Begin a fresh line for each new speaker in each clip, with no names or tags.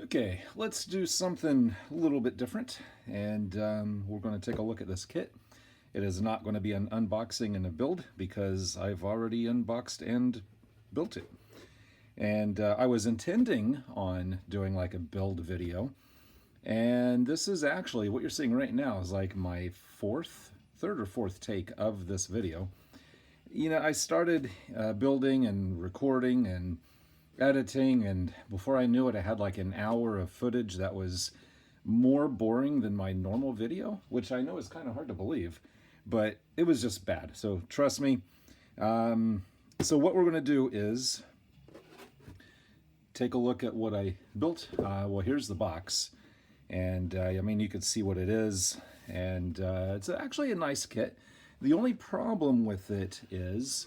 Okay, let's do something a little bit different, and we're going to take a look at this kit. It is not going to be an unboxing and a build because I've already unboxed and built it. And I was intending on doing like a build video, and this is actually, what you're seeing right now is like my third or fourth take of this video. You know, I started building and recording and editing, and before I knew it, I had like an hour of footage that was more boring than my normal video, which I know is kind of hard to believe, but it was just bad. So trust me. So what we're going to do is take a look at what I built. Well, here's the box, and I mean, you can see what it is, and it's actually a nice kit. The only problem with it is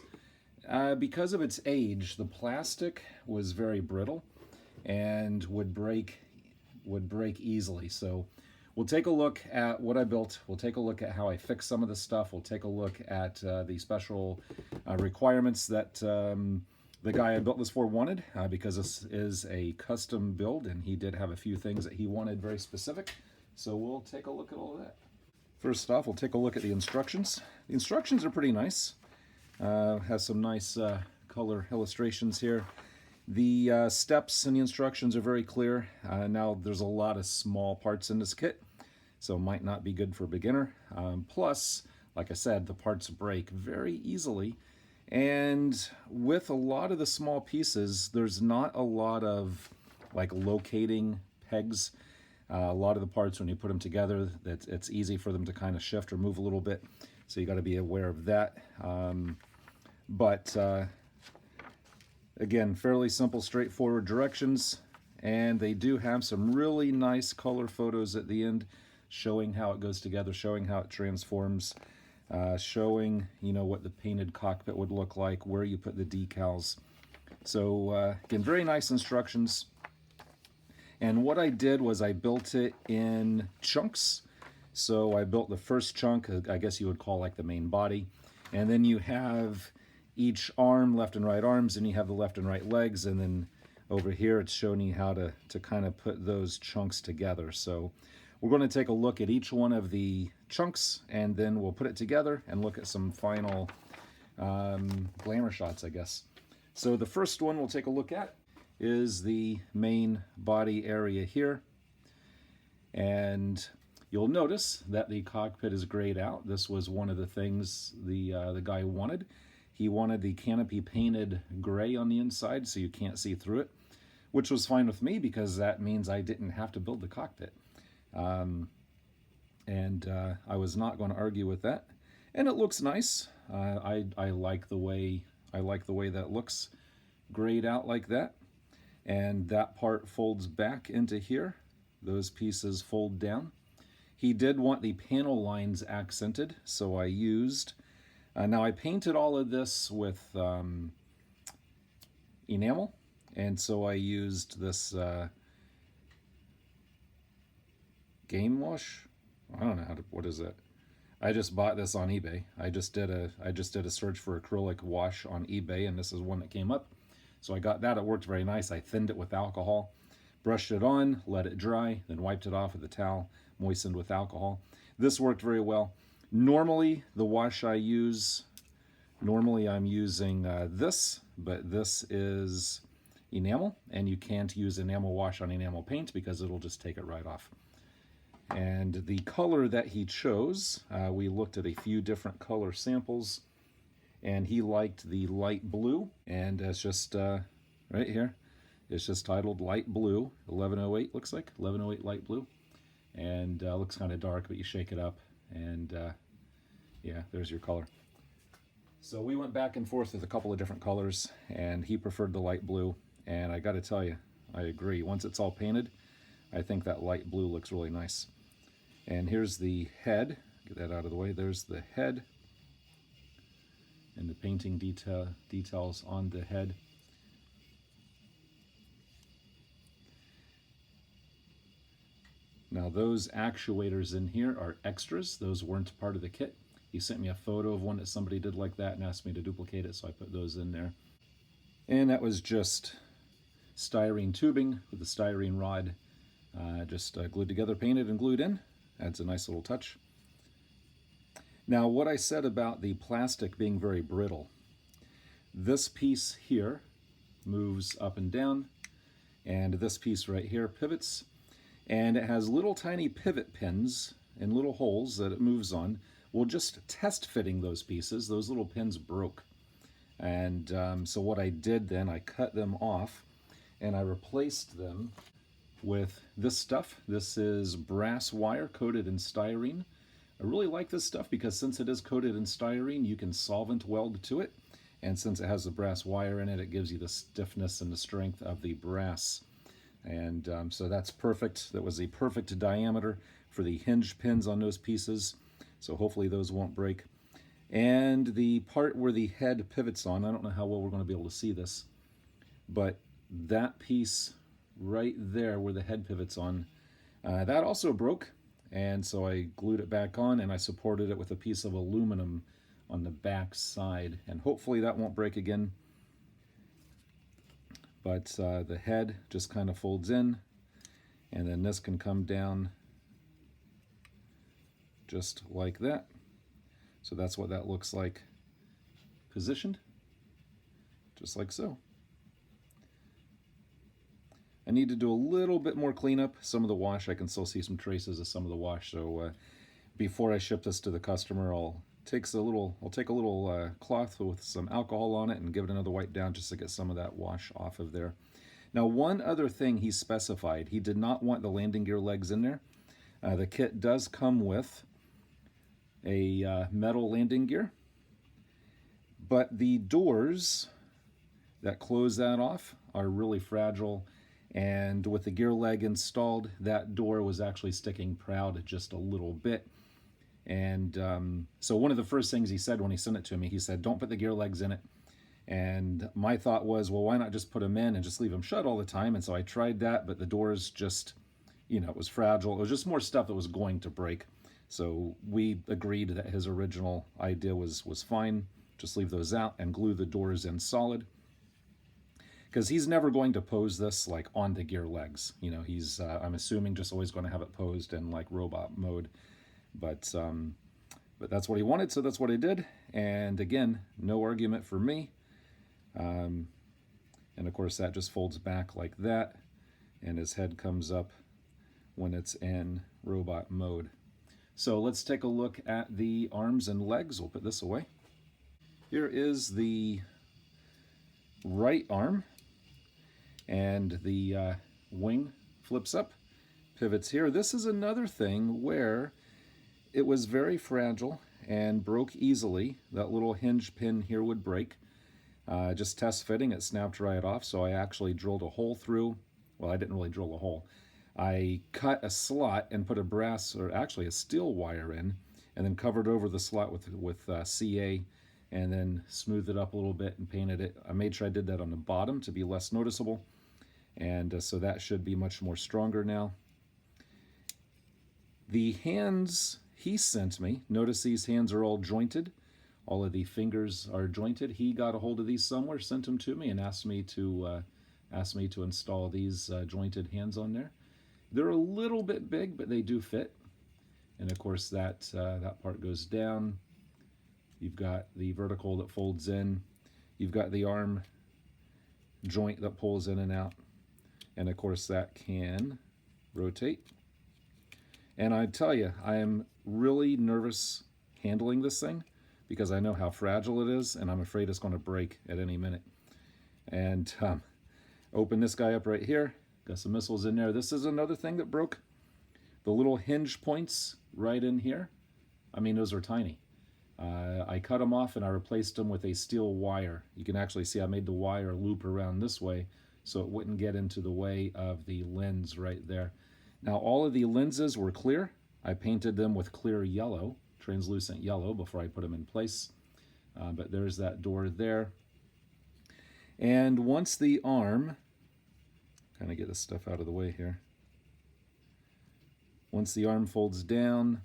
because of its age, the plastic was very brittle and would break easily. So we'll take a look at what I built. We'll take a look at how I fixed some of the stuff. We'll take a look at the special requirements that the guy I built this for wanted, because this is a custom build and he did have a few things that he wanted very specific. So we'll take a look at all of that. First off, we'll take a look at the instructions. The instructions are pretty nice. Has some nice color illustrations here. The steps and the instructions are very clear. Now there's a lot of small parts in this kit, so it might not be good for a beginner. Plus, like I said, the parts break very easily, and with a lot of the small pieces, there's not a lot of like locating pegs. A lot of the parts, when you put them together, it's easy for them to kind of shift or move a little bit, so you got to be aware of that. But again, fairly simple, straightforward directions, and they do have some really nice color photos at the end showing how it goes together, showing how it transforms, showing, you know, what the painted cockpit would look like, where you put the decals. So again, very nice instructions. And what I did was I built it in chunks. So I built the first chunk, I guess you would call like the main body, and then you have each arm, left and right arms, and you have the left and right legs, and then over here it's showing you how to kind of put those chunks together. So we're going to take a look at each one of the chunks, and then we'll put it together and look at some final glamour shots, I guess. So the first one we'll take a look at is the main body area here, and you'll notice that the cockpit is grayed out. This was one of the things the guy wanted. He wanted the canopy painted gray on the inside so you can't see through it, which was fine with me because that means I didn't have to build the cockpit. And I was not going to argue with that. And it looks nice. I like the way that looks, grayed out like that. And that part folds back into here. Those pieces fold down. He did want the panel lines accented, so I used, now I painted all of this with enamel, and so I used this game wash. I don't know what is it. I just bought this on eBay. I just did a search for acrylic wash on eBay, and this is one that came up. So I got that. It worked very nice. I thinned it with alcohol, brushed it on, let it dry, then wiped it off with a towel, moistened with alcohol. This worked very well. Normally, the wash I use, I'm using this, but this is enamel, and you can't use enamel wash on enamel paint because it'll just take it right off. And the color that he chose, we looked at a few different color samples, and he liked the light blue, and it's just right here. It's just titled light blue, 1108 looks like, 1108 light blue. And looks kind of dark, but you shake it up, and yeah, there's your color. So we went back and forth with a couple of different colors, and he preferred the light blue, and I got to tell you, I agree. Once it's all painted, I think that light blue looks really nice. And here's the head. Get that out of the way. There's the head, and the painting details on the head. Now those actuators in here are extras. Those weren't part of the kit. He sent me a photo of one that somebody did like that and asked me to duplicate it, so I put those in there. And that was just styrene tubing with a styrene rod Just glued together, painted and glued in. Adds a nice little touch. Now, what I said about the plastic being very brittle, this piece here moves up and down, and this piece right here pivots, and it has little tiny pivot pins and little holes that it moves on. Well, just test fitting those pieces, those little pins broke. And so what I did then, I cut them off and I replaced them with this stuff. This is brass wire coated in styrene. I really like this stuff because since it is coated in styrene, you can solvent weld to it. And since it has the brass wire in it, it gives you the stiffness and the strength of the brass. And so that's perfect. That was a perfect diameter for the hinge pins on those pieces. So hopefully those won't break. And the part where the head pivots on, I don't know how well we're going to be able to see this, but that piece right there where the head pivots on, that also broke. And so I glued it back on and I supported it with a piece of aluminum on the back side. And hopefully that won't break again. But the head just kind of folds in, and then this can come down just like that. So that's what that looks like positioned, just like so. I need to do a little bit more cleanup. Some of the wash, I can still see some traces of some of the wash. So before I ship this to the customer, I'll take a little cloth with some alcohol on it and give it another wipe down just to get some of that wash off of there. Now, one other thing he specified, he did not want the landing gear legs in there. The kit does come with a metal landing gear, but the doors that close that off are really fragile, and with the gear leg installed, that door was actually sticking proud just a little bit. And so one of the first things he said when he sent it to me, he said, don't put the gear legs in it. And my thought was, well, why not just put them in and just leave them shut all the time? And so I tried that, but the doors just, it was fragile. It was just more stuff that was going to break. So we agreed that his original idea was fine. Just leave those out and glue the doors in solid. Because he's never going to pose this like on the gear legs. He's, I'm assuming, just always going to have it posed in like robot mode. But that's what he wanted, so that's what I did. And again, no argument for me. And of course that just folds back like that, and his head comes up when it's in robot mode. So let's take a look at the arms and legs. We'll put this away. Here is the right arm, and the wing flips up, pivots here. This is another thing where it was very fragile and broke easily. That little hinge pin here would break. Just test fitting, it snapped right off, so I actually drilled a hole through. Well, I didn't really drill a hole. I cut a slot and put a brass, or actually a steel wire in, and then covered over the slot with CA, and then smoothed it up a little bit and painted it. I made sure I did that on the bottom to be less noticeable, and so that should be much more stronger now. The hands he sent me, notice these hands are all jointed. All of the fingers are jointed. He got a hold of these somewhere, sent them to me, and asked me to install these jointed hands on there. They're a little bit big, but they do fit. And of course, that part goes down. You've got the vertical that folds in. You've got the arm joint that pulls in and out. And of course, that can rotate. And I tell you, I am really nervous handling this thing because I know how fragile it is, and I'm afraid it's going to break at any minute. And open this guy up right here. Got some missiles in there. This is another thing that broke. The little hinge points right in here. I mean, those are tiny. I cut them off and I replaced them with a steel wire. You can actually see I made the wire loop around this way so it wouldn't get into the way of the lens right there. Now, all of the lenses were clear. I painted them with clear yellow, translucent yellow, before I put them in place. But there's that door there. And once the arm, kind of get this stuff out of the way here. Once the arm folds down,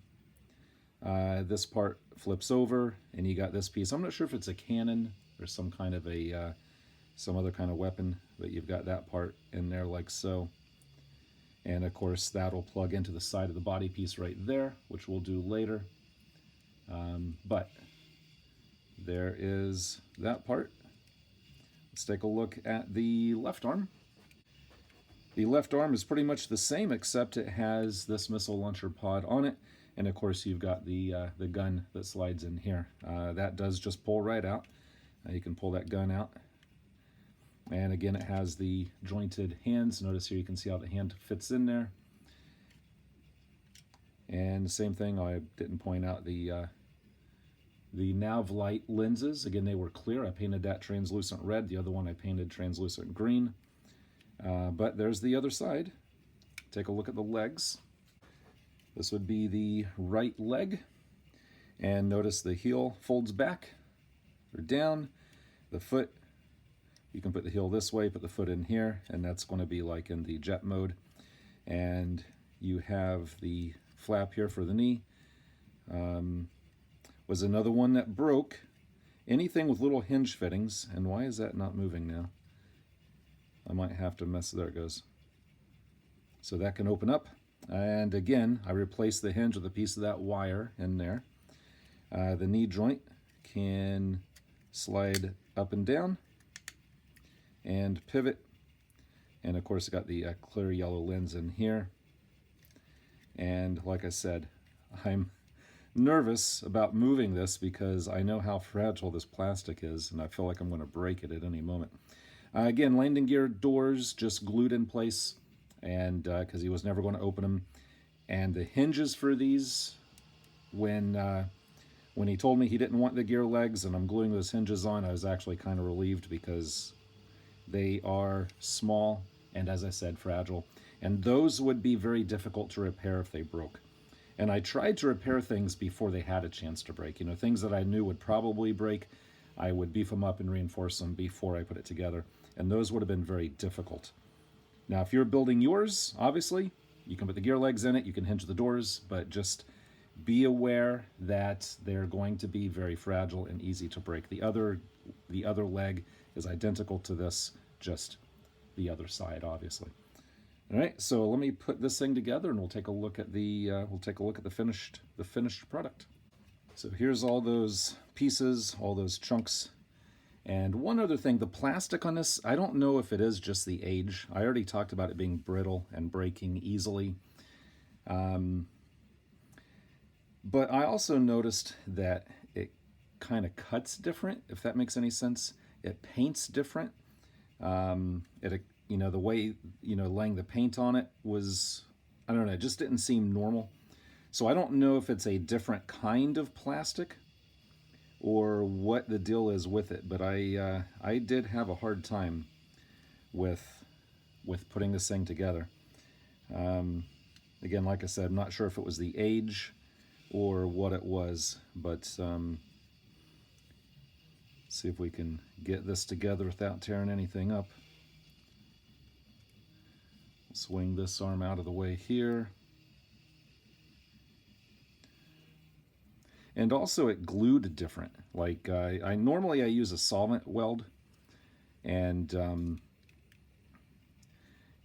this part flips over, and you got this piece. I'm not sure if it's a cannon or some kind of some other kind of weapon, but you've got that part in there like so. And of course that'll plug into the side of the body piece right there, which we'll do later. But there is that part. Let's take a look at the left arm. The left arm is pretty much the same, except it has this missile launcher pod on it. And of course you've got the gun that slides in here. That does just pull right out. You can pull that gun out. And again, it has the jointed hands. Notice here you can see how the hand fits in there. And the same thing, I didn't point out the nav light lenses. Again, they were clear. I painted that translucent red. The other one I painted translucent green. But there's the other side. Take a look at the legs. This would be the right leg. And notice the heel folds back or down. The foot, you can put the heel this way, put the foot in here, and that's going to be like in the jet mode. And you have the flap here for the knee. Was another one that broke. Anything with little hinge fittings, and why is that not moving now? I might have to mess, there it goes. So that can open up. And again, I replaced the hinge with a piece of that wire in there. The knee joint can slide up and down and pivot. And of course, I got the clear yellow lens in here. And like I said, I'm nervous about moving this because I know how fragile this plastic is, and I feel like I'm going to break it at any moment. Again, landing gear doors just glued in place, and because he was never going to open them. And the hinges for these, when he told me he didn't want the gear legs and I'm gluing those hinges on, I was actually kind of relieved because they are small and, as I said, fragile. And those would be very difficult to repair if they broke. And I tried to repair things before they had a chance to break. You know, things that I knew would probably break, I would beef them up and reinforce them before I put it together. And those would have been very difficult. Now, if you're building yours, obviously, you can put the gear legs in it, you can hinge the doors, but just be aware that they're going to be very fragile and easy to break. The other leg is identical to this, just the other side, obviously. All right, so let me put this thing together, and we'll take a look at the finished product. So here's all those pieces, all those chunks. And one other thing, the plastic on this, I don't know if it is just the age. I already talked about it being brittle and breaking easily. But I also noticed that it kind of cuts different, if that makes any sense. It paints different. You know, the way, you know, laying the paint on it was, I don't know, it just didn't seem normal. So I don't know if it's a different kind of plastic or what the deal is with it, but I did have a hard time with putting this thing together. Again, like I said, I'm not sure if it was the age or what it was, but see if we can get this together without tearing anything up. Swing this arm out of the way here. And also it glued different. Like I normally use a solvent weld, and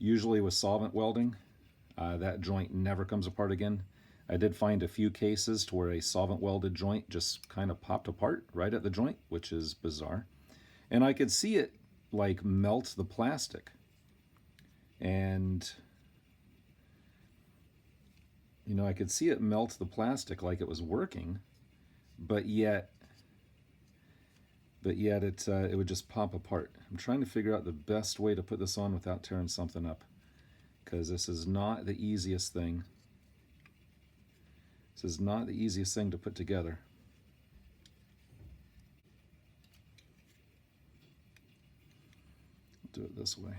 usually with solvent welding, that joint never comes apart again. I did find a few cases to where a solvent welded joint just kind of popped apart right at the joint, which is bizarre. And I could see it like melt the plastic. And you know, I could see it melt the plastic like it was working, but yet it would just pop apart. I'm trying to figure out the best way to put this on without tearing something up, because this is not the easiest thing. This is not the easiest thing to put together. Do it this way.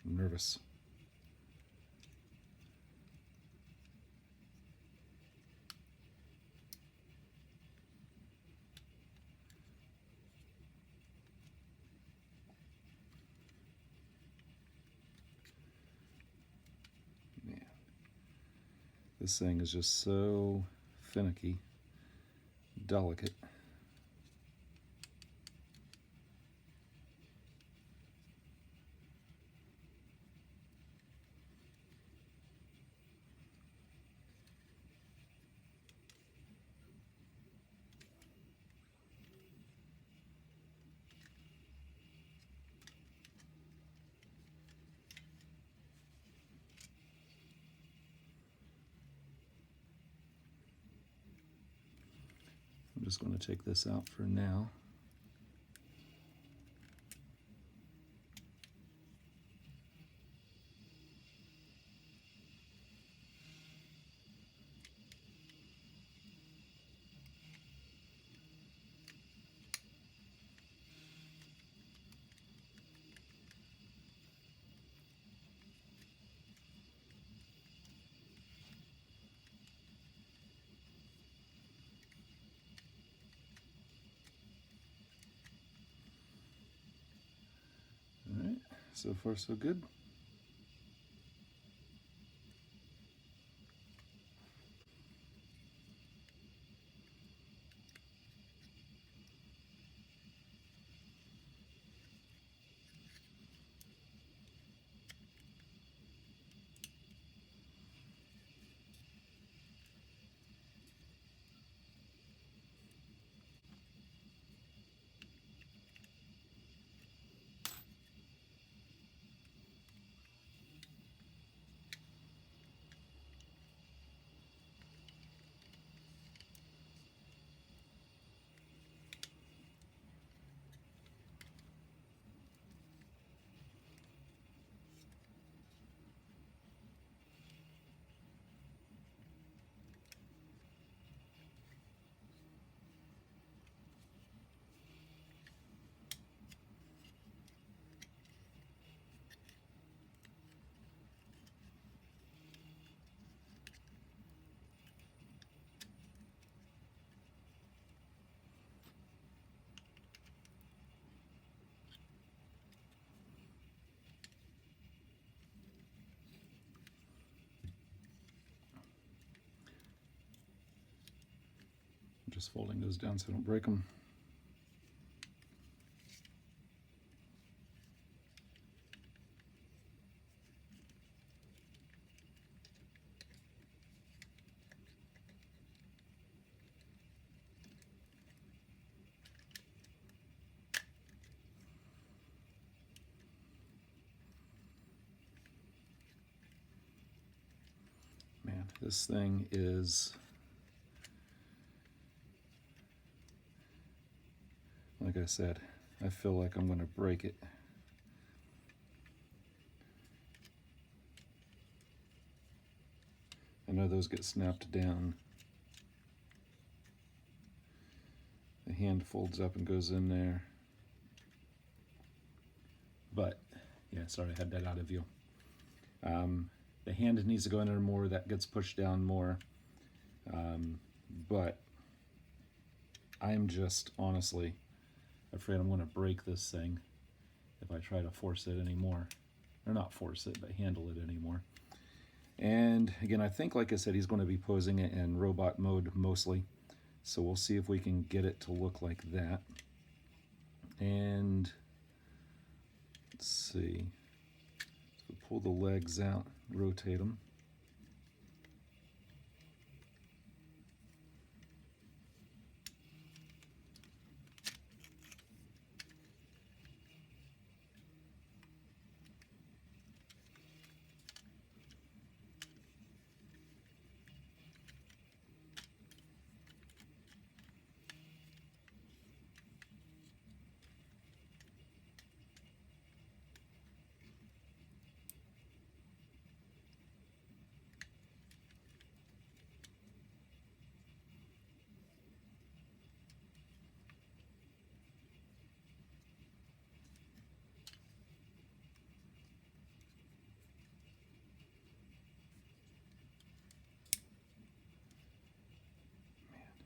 I'm nervous. This thing is just so finicky, delicate. I'm just going to take this out for now. All right, so far so good. I'm just folding those down so I don't break them. Man, this thing is, like I said, I feel like I'm going to break it. I know those get snapped down. The hand folds up and goes in there. But, yeah, sorry, I had that out of view. The hand needs to go in there more, that gets pushed down more. But I'm just honestly afraid I'm going to break this thing if I try to force it anymore. Or not force it, but handle it anymore. And again, I think, like I said, he's going to be posing it in robot mode mostly. So we'll see if we can get it to look like that. And let's see. So pull the legs out, rotate them.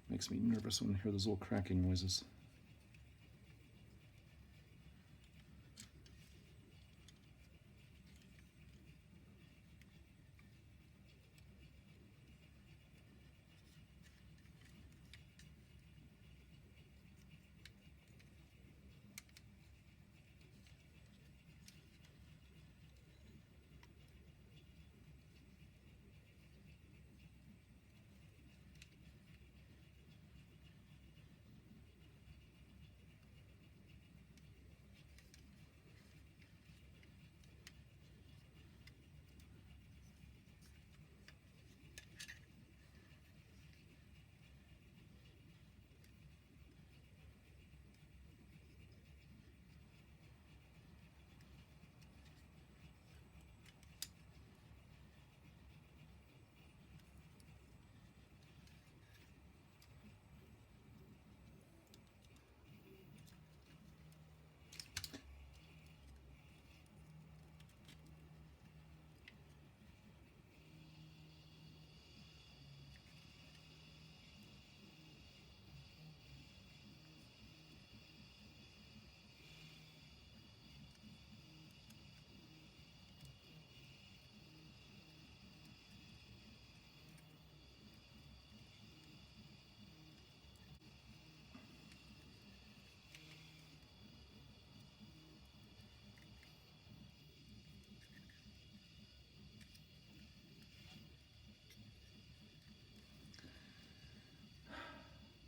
Makes me nervous when I hear those little cracking noises.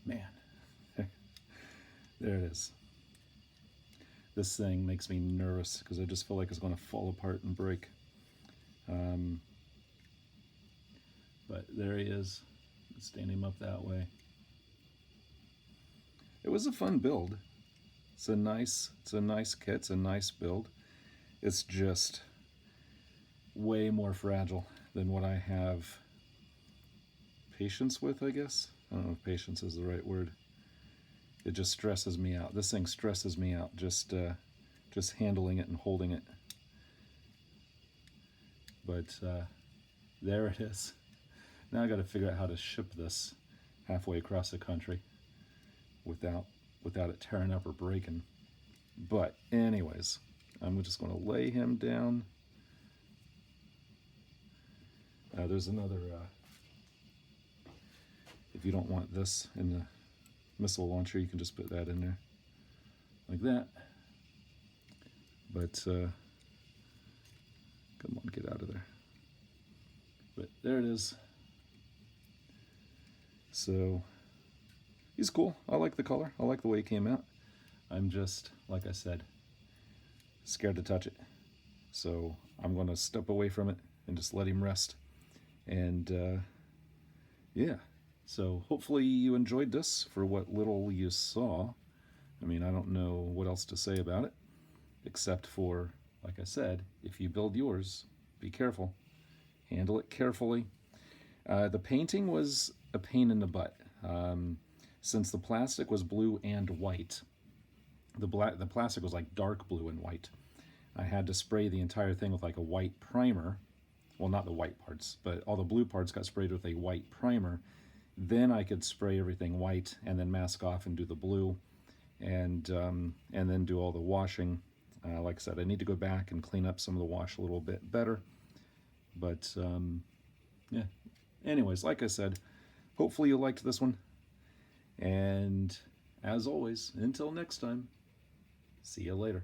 Man, there it is. This thing makes me nervous because I just feel like it's going to fall apart and break. But there he is. Stand him up that way. It was a fun build. It's a nice kit. It's a nice build. It's just way more fragile than what I have patience with, I guess. I don't know if patience is the right word. It just stresses me out. This thing stresses me out, just handling it and holding it. But there it is. Now I got to figure out how to ship this halfway across the country without it tearing up or breaking. But anyways, I'm just going to lay him down. There's another, if you don't want this in the missile launcher, you can just put that in there like that. But come on, get out of there. But there it is. So he's cool. I like the color. I like the way he came out. I'm just, like I said, scared to touch it. So I'm going to step away from it and just let him rest. And yeah, so hopefully you enjoyed this for what little you saw. I mean, I don't know what else to say about it, except for, like I said, if you build yours, be careful. Handle it carefully. The painting was a pain in the butt. Since the plastic was blue and white, the plastic was like dark blue and white. I had to spray the entire thing with like a white primer. Well, not the white parts, but all the blue parts got sprayed with a white primer. Then I could spray everything white and then mask off and do the blue, and then do all the washing. Like I said, I need to go back and clean up some of the wash a little bit better. But yeah. Anyways, like I said, hopefully you liked this one. And as always, until next time, see you later.